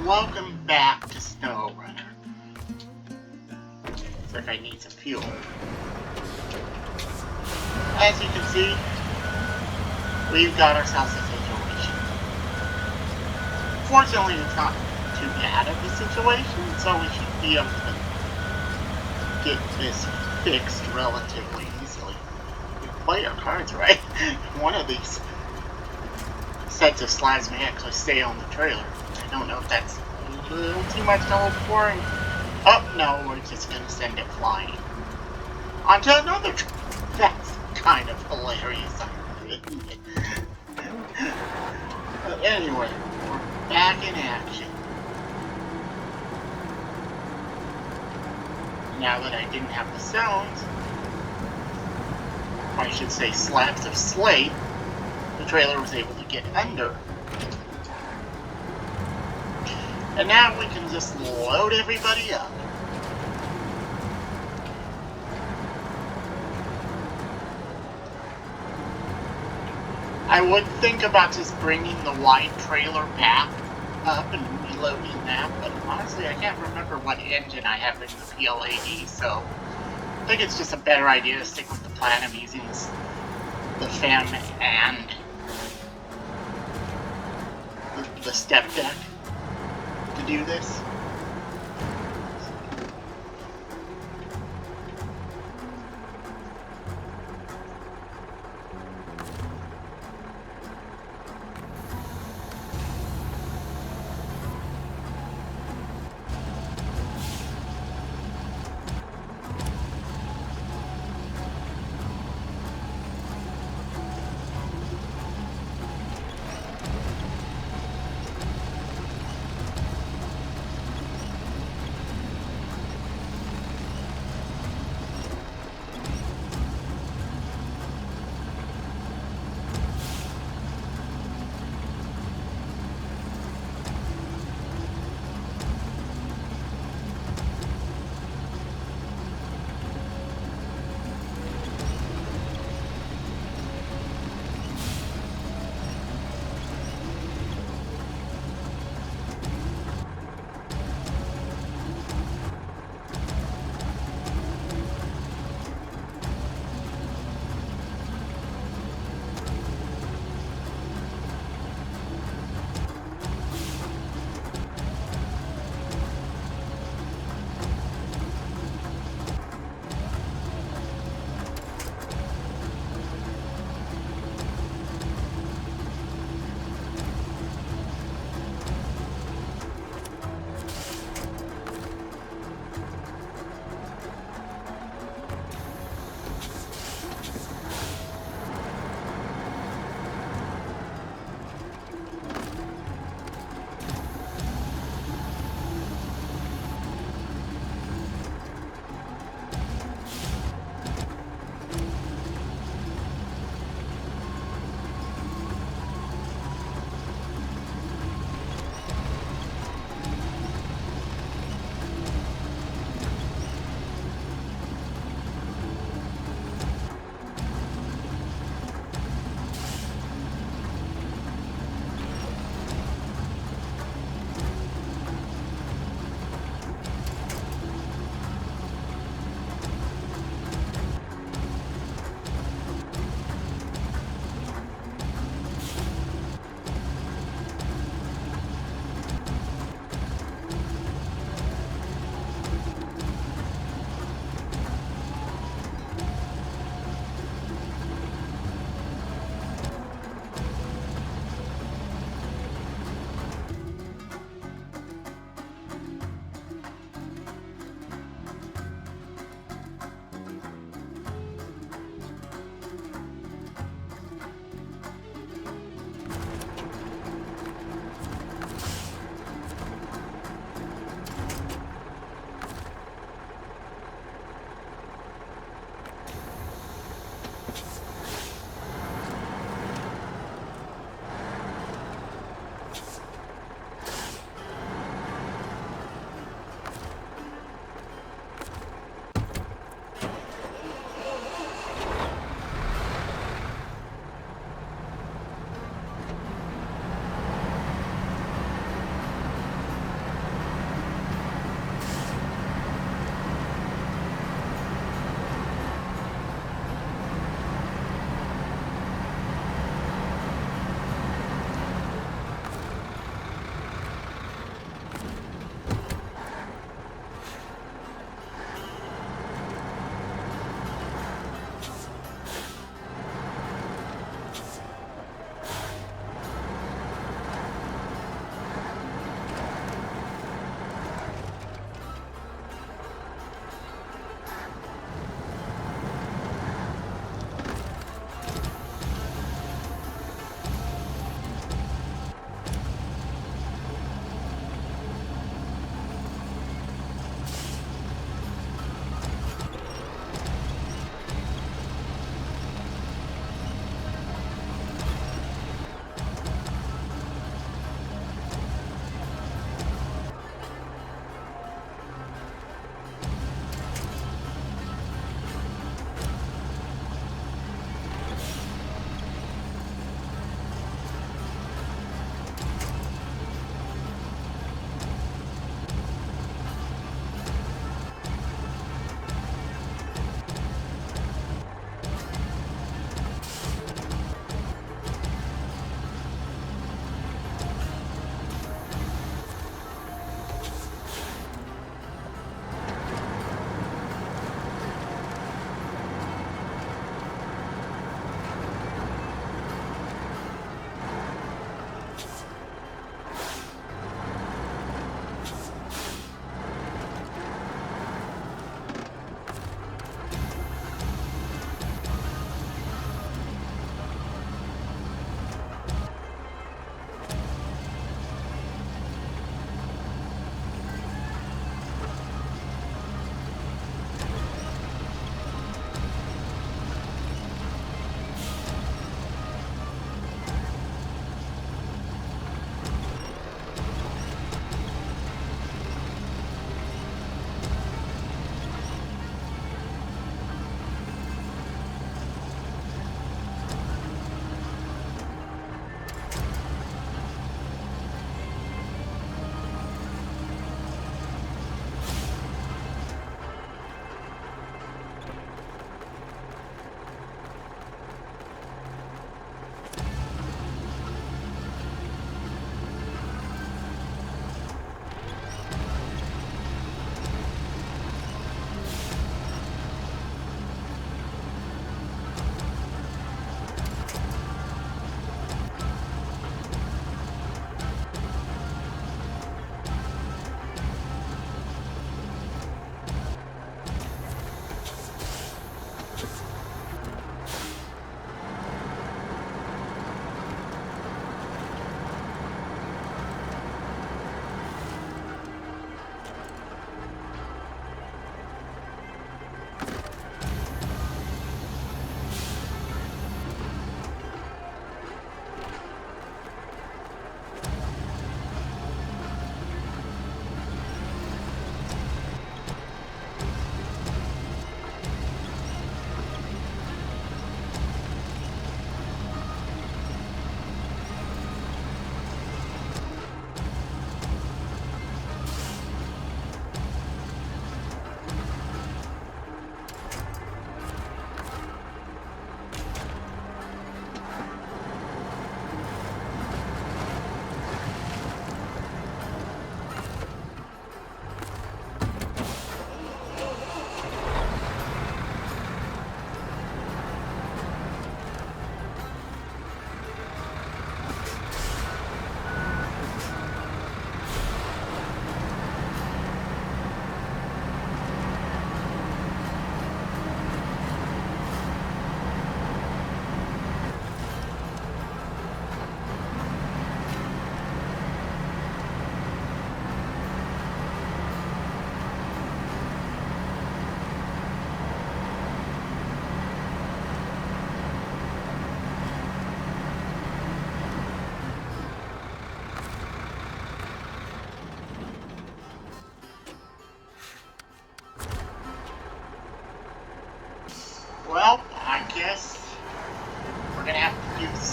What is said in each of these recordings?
Welcome back to SnowRunner. Looks like I need some fuel. As you can see, we've got ourselves a situation. Fortunately, it's not too bad of a situation, so we should be able to get this fixed relatively easily. We play our cards right. One of these sets of slabs may actually stay on the trailer. I don't know if that's a little too much to hope for. Oh, no, we're just going to send it flying. Onto another trailer. That's kind of hilarious. But anyway, we're back in action. Now that I didn't have the stones, or I should say slabs of slate, the trailer was able to get under. And now we can just load everybody up. I would think about just bringing the wide trailer back up and reloading that, but honestly I can't remember what engine I have in the PLAD, so I think it's just a better idea to stick with the plan of using the FEM and the step deck to do this.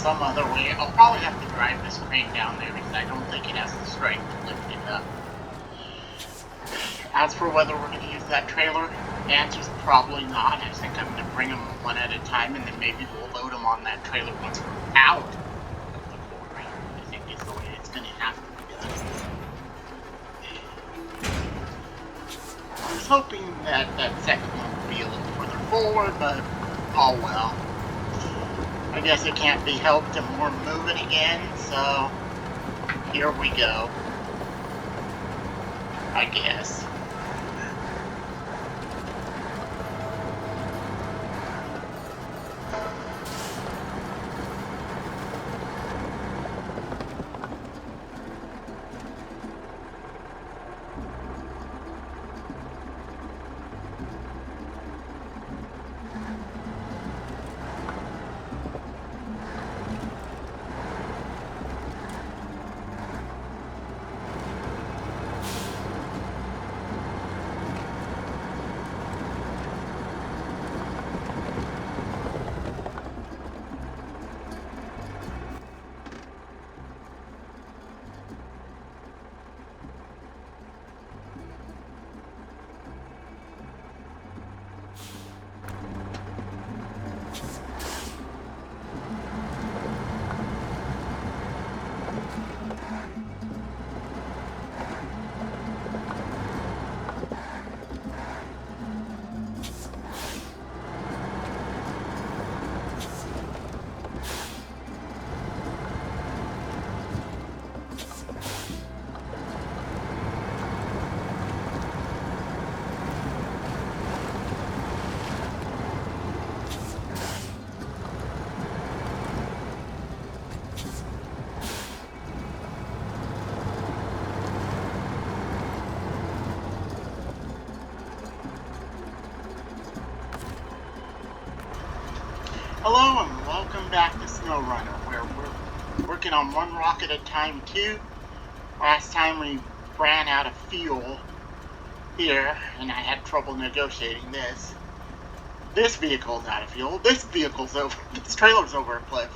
some other way. I'll probably have to drive this crane down there because I don't think it has the strength to lift it up. As for whether we're going to use that trailer, the answer's probably not. I think I'm going to bring them one at a time, and then maybe we'll load them on that trailer once we're out of the quarry. I think is the way it's going to have to be done. I was hoping that that second one would be a little further forward, but oh well. I guess it can't be helped and we're moving again, so here we go. I guess. Hello and welcome back to SnowRunner, where we're working on one rock at a time too. Last time we ran out of fuel here, and I had trouble negotiating this. This vehicle's out of fuel. This trailer's over a cliff.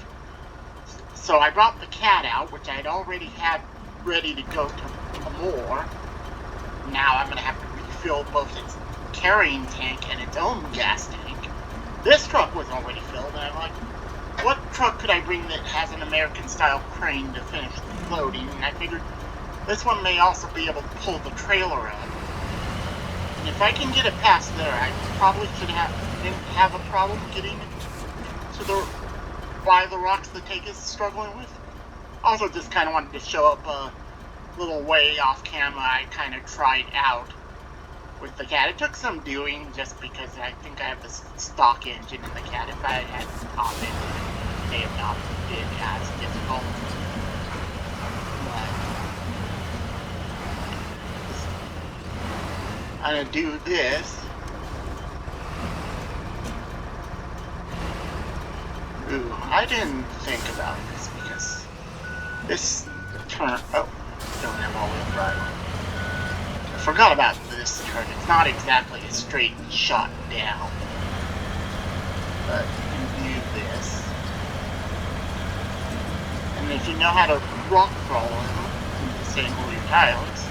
So I brought the cat out, which I'd already had ready to go to Amur. Now I'm gonna have to refill both its carrying tank and its own gas tank. This truck was already filled, and I'm like, what truck could I bring that has an American-style crane to finish the loading? And I figured this one may also be able to pull the trailer up. And if I can get it past there, I probably didn't have a problem getting to the rocks the tank is struggling with. Also, just kind of wanted to show up a little way off camera. I kind of tried out with the cat. It took some doing just because I think I have the stock engine in the cat. If I had the top engine, it may have not been as difficult. But I'm gonna do this. Ooh, I didn't think about this because this turn. Oh, don't have all-wheel drive. I forgot about this turn. It's not exactly a straight shot down, but you can do this. And if you know how to rock crawl in the same with your tiles,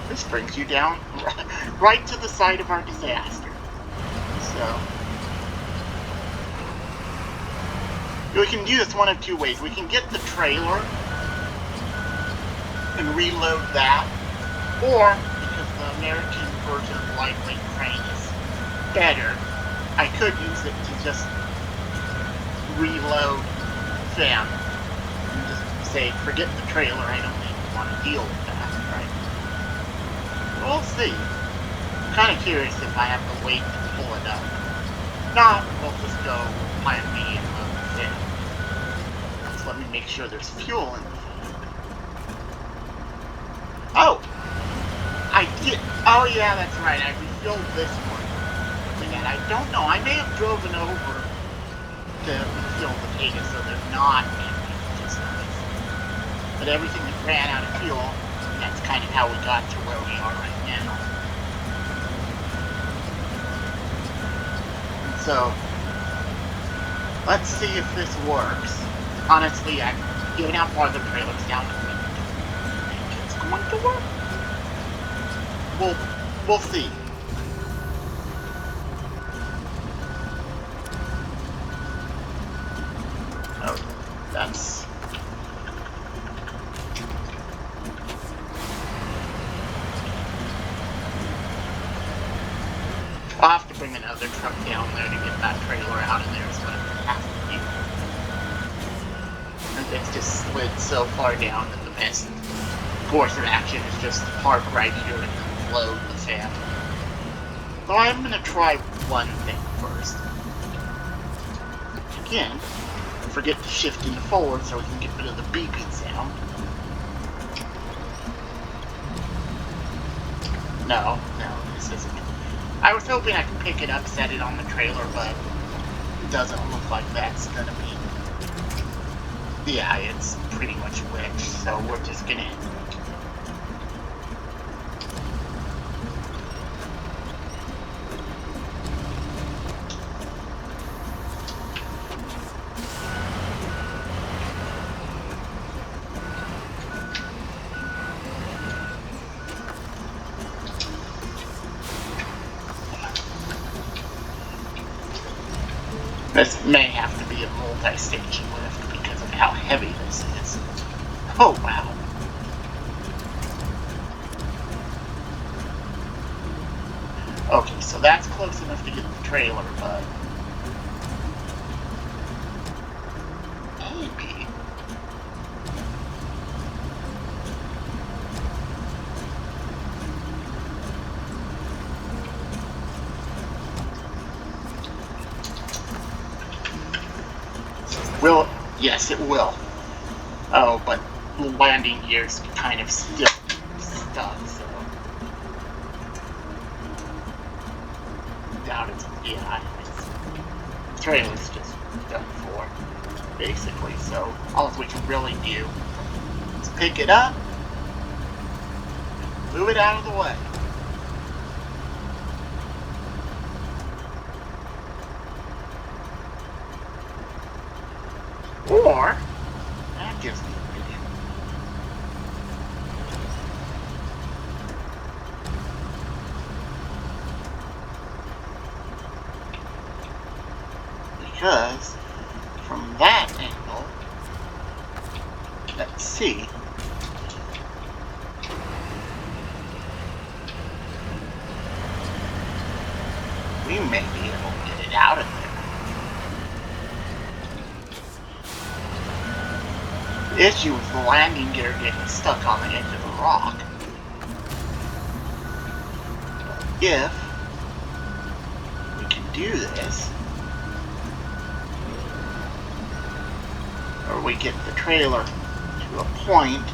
this brings you down right to the site of our disaster. So we can do this one of two ways. We can get the trailer and reload that, or the American version of lightweight crane is better, I could use it to just reload them and just say, forget the trailer, I don't even want to deal with that, right? We'll see. I'm kind of curious if I have to wait to pull it up. Not, we'll just go plan B and load it in. Just let me make sure there's fuel in the food. Oh! I did. Oh yeah, that's right. I refilled this one. And I don't know. I may have driven over to refill the potatoes so they're not empty. Just nice. But everything that ran out of fuel, and that's kind of how we got to where we are right now. And so, let's see if this works. Honestly, given how far the trailer's down, I think it's going to work. We'll see. Oh, that's... I'll have to bring another truck down there to get that trailer out of there, is what I have to do. And it's just slid so far down that the best course of action is just to park right here and load the sand. So I'm going to try one thing first. Again, forget to shift into forward so we can get rid of the beeping sound. No, this isn't. I was hoping I could pick it up, set it on the trailer, but it doesn't look like that's gonna be... Yeah, it's pretty much wedged, so we're just gonna... This may have to be a multi-station lift because of how heavy this is. Oh, wow. Okay, so that's close enough to get the trailer, but... maybe... Will it? Yes, it will. Oh, but the landing gear's kind of still stuck, so... doubt it's... yeah, the trailer's just done for, basically, so all we can really do is pick it up, move it out of the way. Or, that gives me a video. Because, from that angle, let's see. We may be able to get it out of there. The issue is the landing gear getting stuck on the edge of the rock. But if we can do this, or we get the trailer to a point,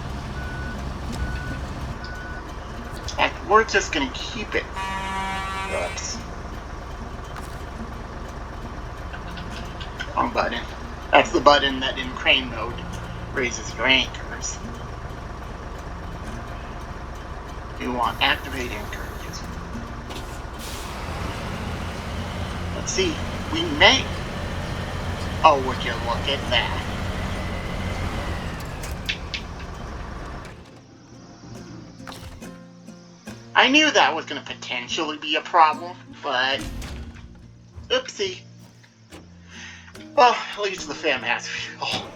and we're just going to keep it. Oops. Wrong button. That's the button that in crane mode raises your anchors. You want activate anchors. Let's see. We may... oh, would you look at that. I knew that was going to potentially be a problem, but... oopsie. Well, at least the FEM has fuel.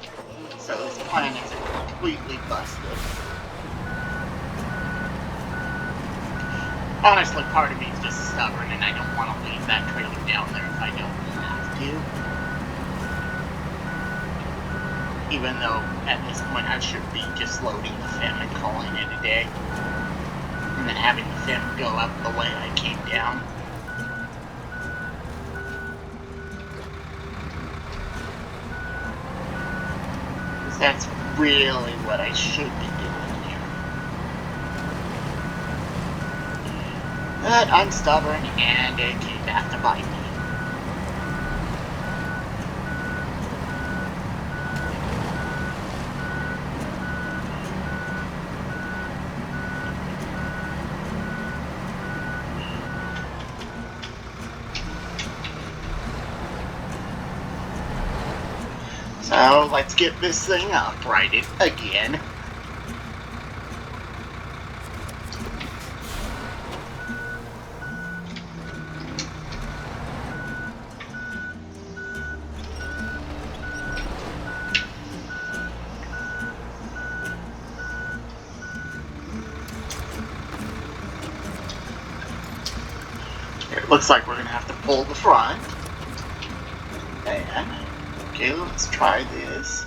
So this plan is completely busted. Honestly, part of me is just stubborn and I don't want to leave that trailer down there if I don't have to. Even though, at this point, I should be just loading the FEM and calling it a day. And then having the FEM go up the way I came down. That's really what I should be doing here. But I'm stubborn and it came back to bite me. So let's get this thing uprighted again. It looks like we're gonna have to pull the front. And okay, let's try this.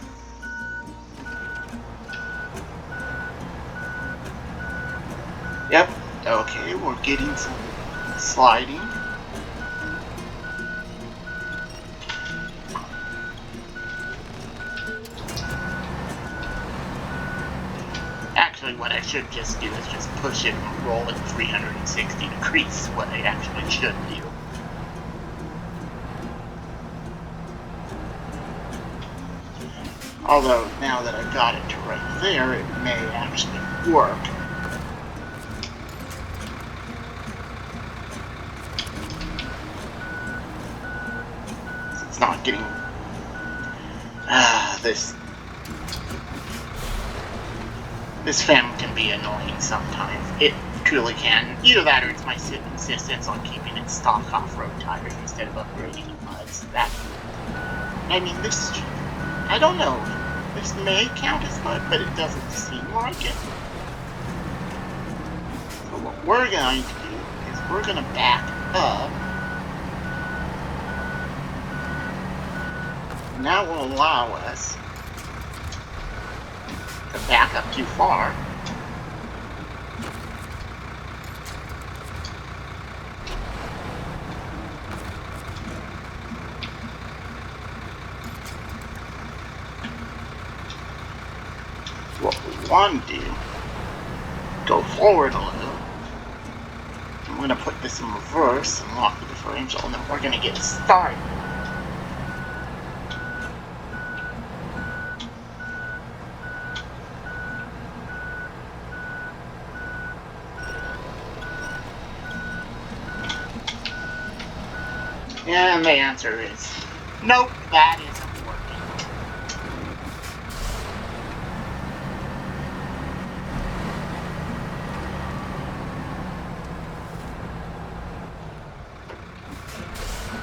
Yep, okay, we're getting some sliding. Actually, what I should just do is just push it and roll it 360 degrees, what I actually should do. Although, now that I've got it to right there, it may actually work. It's not getting... This fan can be annoying sometimes. It truly can. Either that or it's my insistence on keeping it stock off-road tires instead of upgrading the muds. That... I mean, this... I don't know. This may count as mud, but it doesn't seem like it. So what we're going to do is we're going to back up. And that will allow us to back up too far. What we want to do, go forward a little. I'm going to put this in reverse and lock the differential, and then we're going to get started. And the answer is, nope, that isn't working.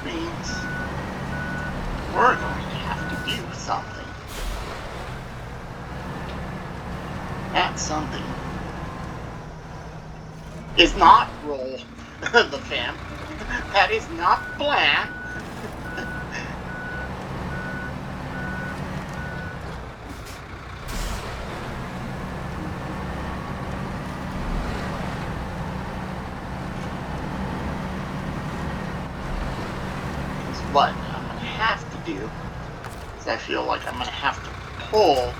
Means we're going to have to do something. That something is not roll the fan. That is not the plan. Because what I'm going to have to do is I feel like I'm going to have to pull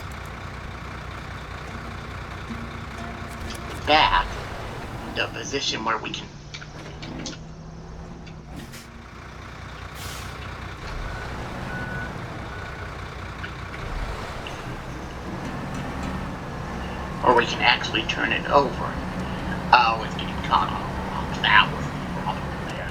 back into a position where we can actually turn it over. Oh, it's getting caught on the rocks. That was the problem there.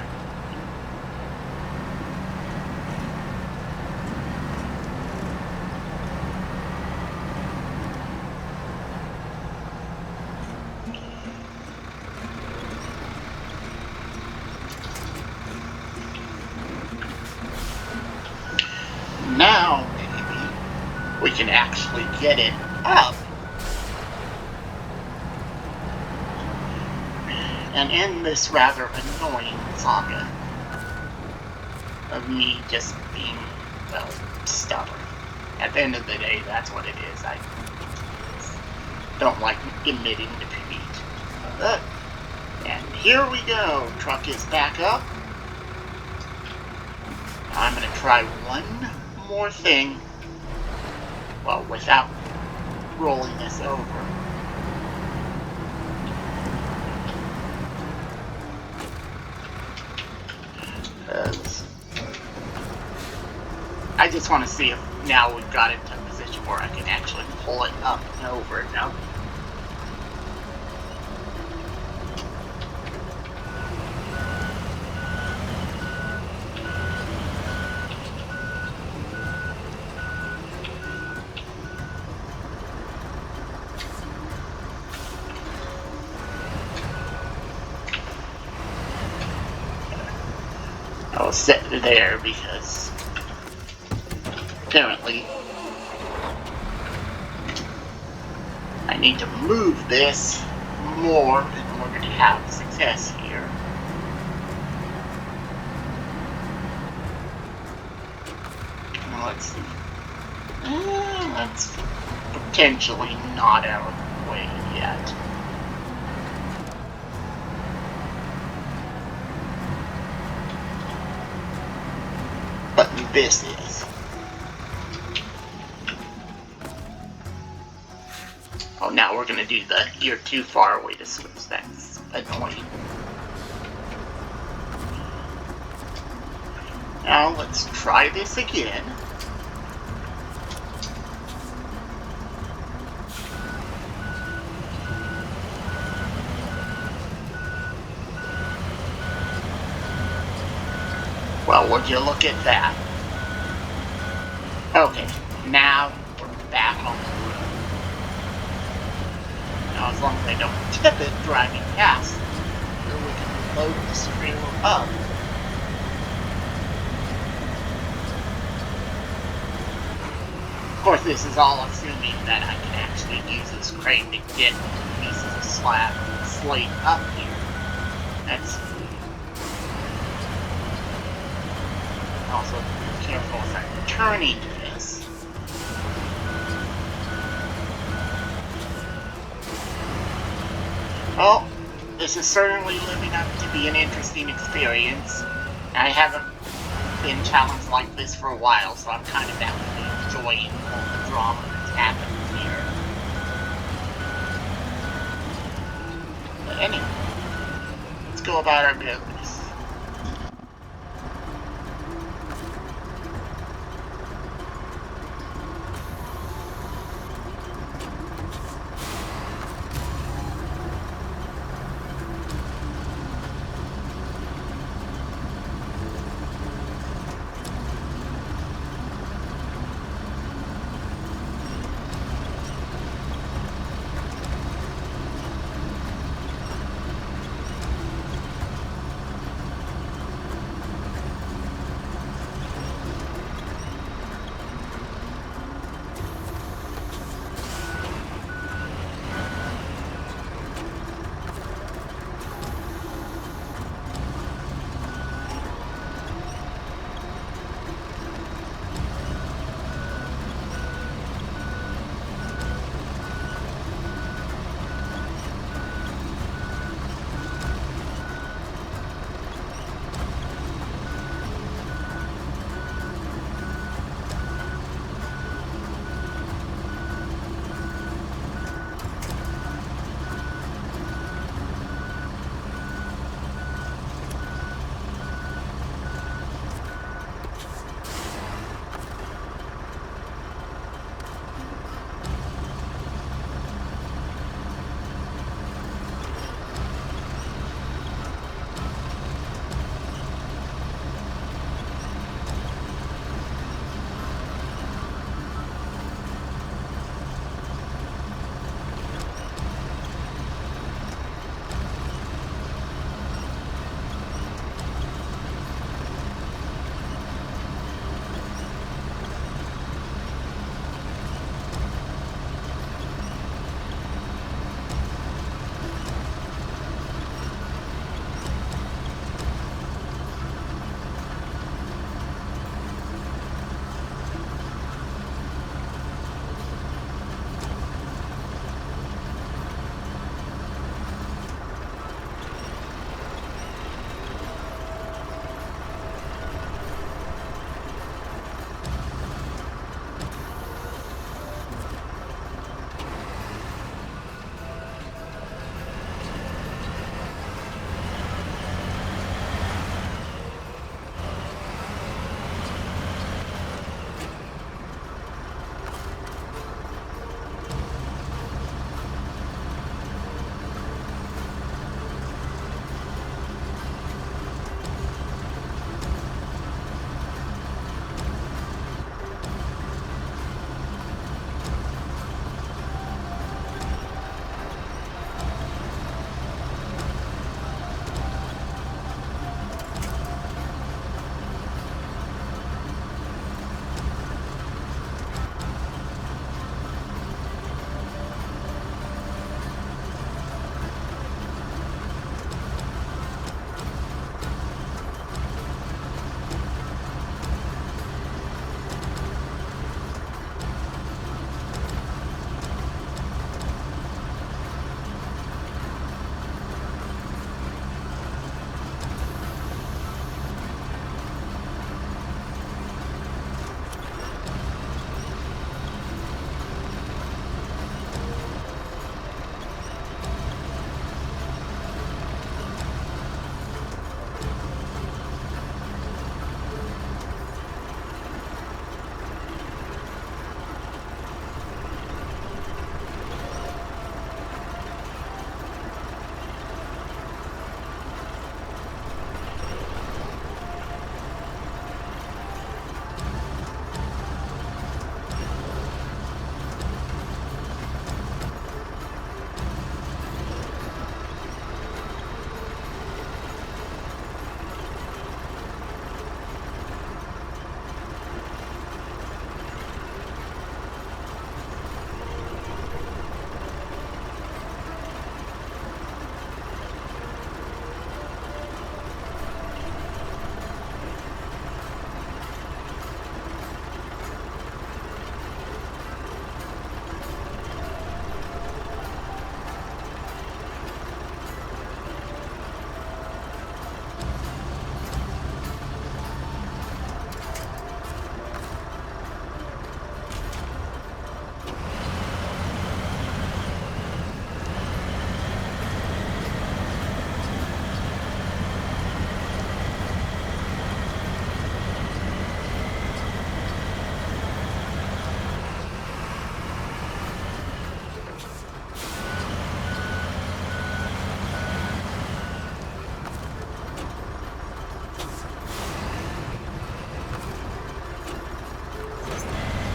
Now, maybe, we can actually get it up and end this rather annoying saga of me just being, well, stubborn. At the end of the day, that's what it is. I don't like emitting defeat. And here we go. Truck is back up. I'm going to try one more thing, well, without rolling this over. I just want to see if now we've got it to a position where I can actually pull it up and over now. I will set it there because apparently I need to move this more in order to have success here. Let's see. That's potentially not out of the way yet. But this is. Oh, now we're gonna do the you're too far away to switch. That's annoying. Now let's try this again. Well, would you look at that? Okay, now we're back on the road. Now, as long as I don't tip it driving past, then we can load the streamer up. Of course, this is all assuming that I can actually use this crane to get pieces of slate up here. That's also be careful as I'm turning this. Well, this is certainly living up to be an interesting experience. I haven't been challenged like this for a while, so I'm kind of actually enjoying all the drama that's happening here. But anyway, let's go about our business.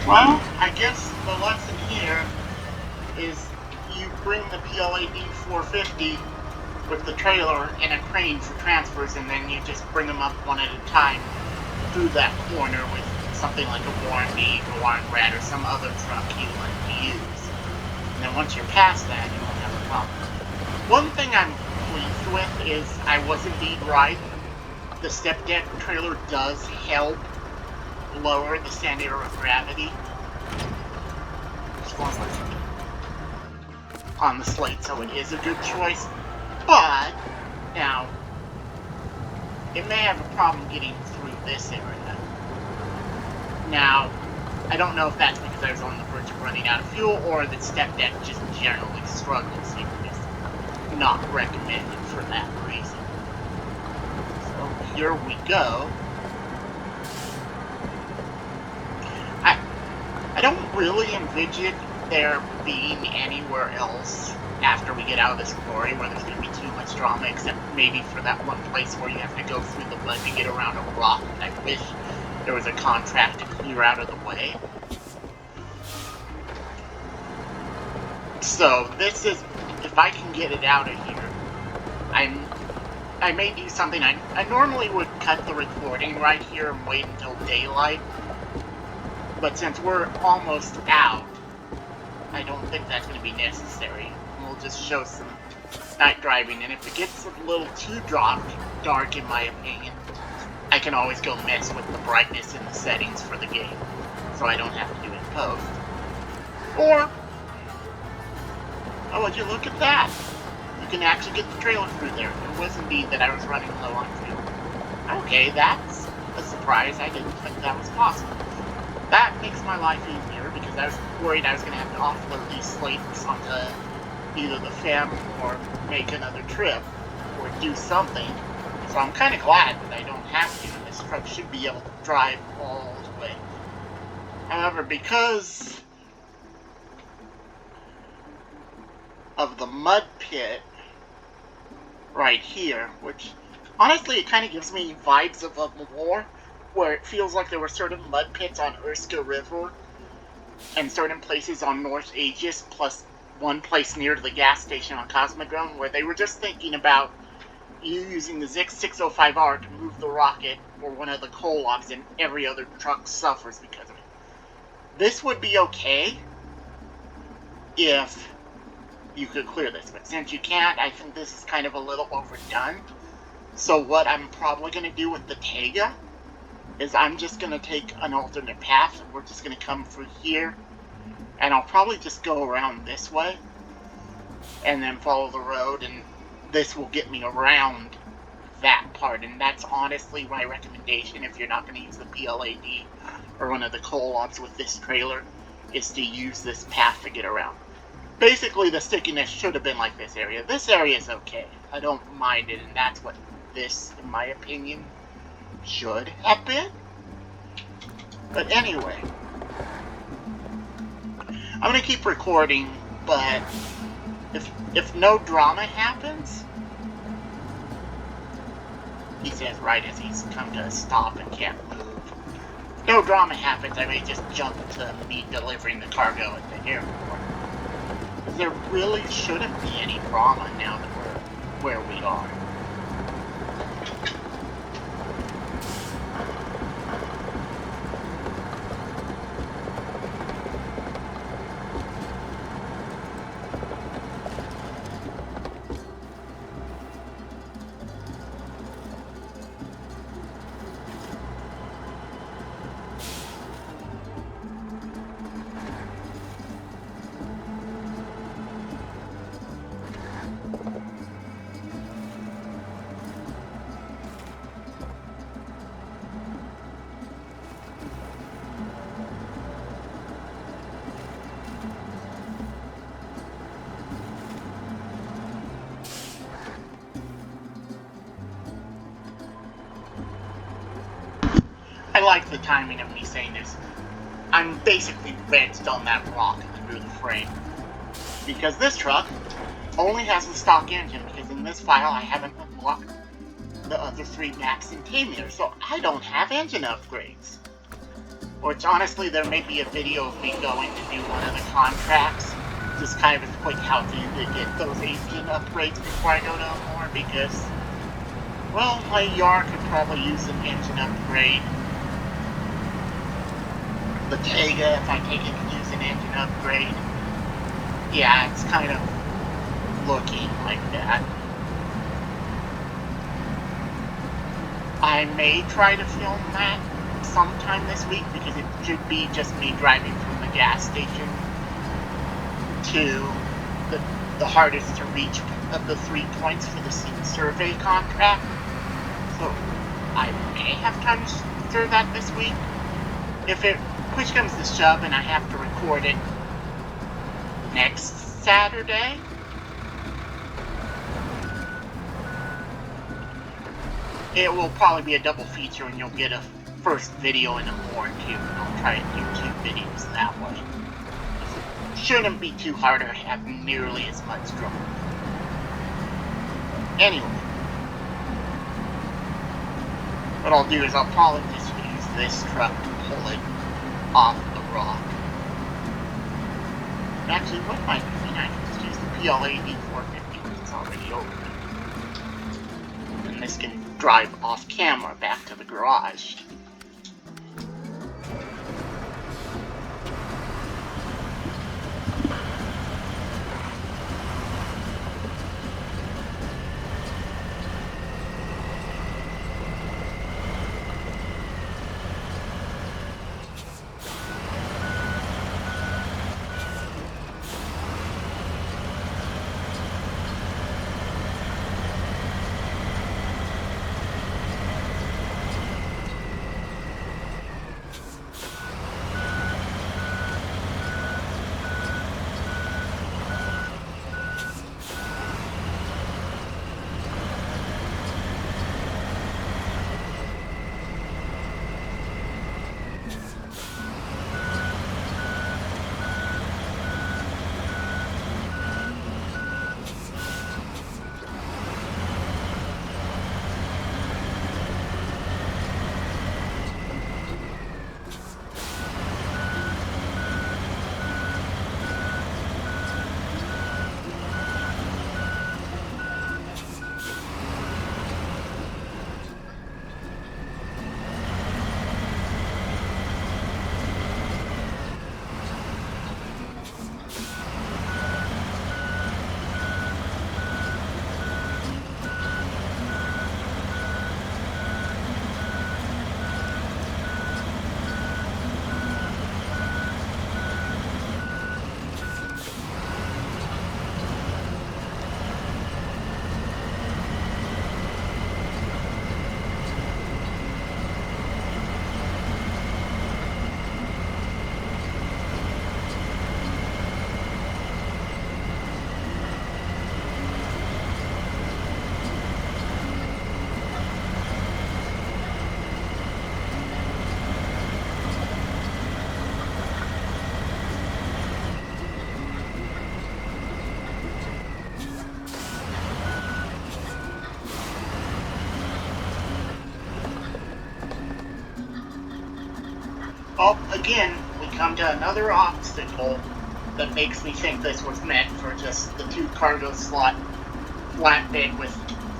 Well, I guess the lesson here is you bring the PLAD 450 with the trailer and a crane for transfers, and then you just bring them up one at a time through that corner with something like a Warren Beat or Warren Rat or some other truck you like to use. And then once you're past that, you won't have a problem. One thing I'm pleased with is I was indeed right. The step deck trailer does help lower the center of gravity on the slate, so it is a good choice. But now it may have a problem getting through this area. Now, I don't know if that's because I was on the verge of running out of fuel or that step deck just generally struggles. It's not recommended for that reason. So here we go. I don't really envision there being anywhere else after we get out of this quarry where there's going to be too much drama, except maybe for that one place where you have to go through the mud to get around a rock. I wish there was a contract to clear out of the way. So this is, if I can get it out of here, I may do something. I normally would cut the recording right here and wait until daylight, but since we're almost out, I don't think that's going to be necessary. We'll just show some night driving, and if it gets a little too dark in my opinion, I can always go mess with the brightness and the settings for the game, so I don't have to do it in post. Or, oh, would you look at that? You can actually get the trailer through there. It was indeed that I was running low on fuel. Okay, that's a surprise. I didn't think that was possible. That makes my life easier because I was worried I was going to have to offload these slates onto either the FEM or make another trip or do something. So I'm kind of glad that I don't have to. This truck should be able to drive all the way. However, because of the mud pit right here, which honestly it kind of gives me vibes of Amur, where it feels like there were certain mud pits on Urska River and certain places on North Aegis, plus one place near the gas station on Cosmodrome, where they were just thinking about you using the Zix 605R to move the rocket or one of the coal logs, and every other truck suffers because of it. This would be okay if you could clear this, but since you can't, I think this is kind of a little overdone. So what I'm probably going to do with the Tega is I'm just going to take an alternate path, and we're just going to come through here, and I'll probably just go around this way, and then follow the road, and this will get me around that part, and that's honestly my recommendation if you're not going to use the PLAD or one of the coal logs with this trailer, is to use this path to get around. Basically, the stickiness should have been like this area. This area is okay. I don't mind it, and that's what this, in my opinion, should have been. But anyway, I'm going to keep recording, but if no drama happens, he says right as he's come to a stop and can't move. If no drama happens, I may just jump to me delivering the cargo at the airport. There really shouldn't be any drama now that we're where we are. I like the timing of me saying this. I'm basically wedged on that rock through the frame. Because this truck only has the stock engine, because in this file I haven't unlocked the other 3 max and Tamir, so I don't have engine upgrades. Which honestly, there may be a video of me going to do one of the contracts. Just kind of a quick how to get those engine upgrades before I go to Amur, because, well, my yard could probably use an engine upgrade. The Tega, if I take it, could use an engine upgrade. Yeah, it's kind of looking like that. I may try to film that sometime this week, because it should be just me driving from the gas station to the hardest to reach of the 3 points for the survey contract. So I may have time to do that this week. If it push comes to shove and I have to record it next Saturday, it will probably be a double feature, and you'll get a first video and a more too, and I'll try to do 2 videos that way. It shouldn't be too hard or have nearly as much trouble. Anyway, what I'll do is I'll probably just use this truck to pull it off the rock. Actually, what might be, I can just use the PLA D450 because it's already open. And this can drive off camera back to the garage. Oh, again, we come to another obstacle that makes me think this was meant for just the 2 cargo slot flatbed with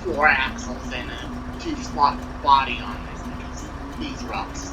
4 axles and a 2 slot body on this, because these rocks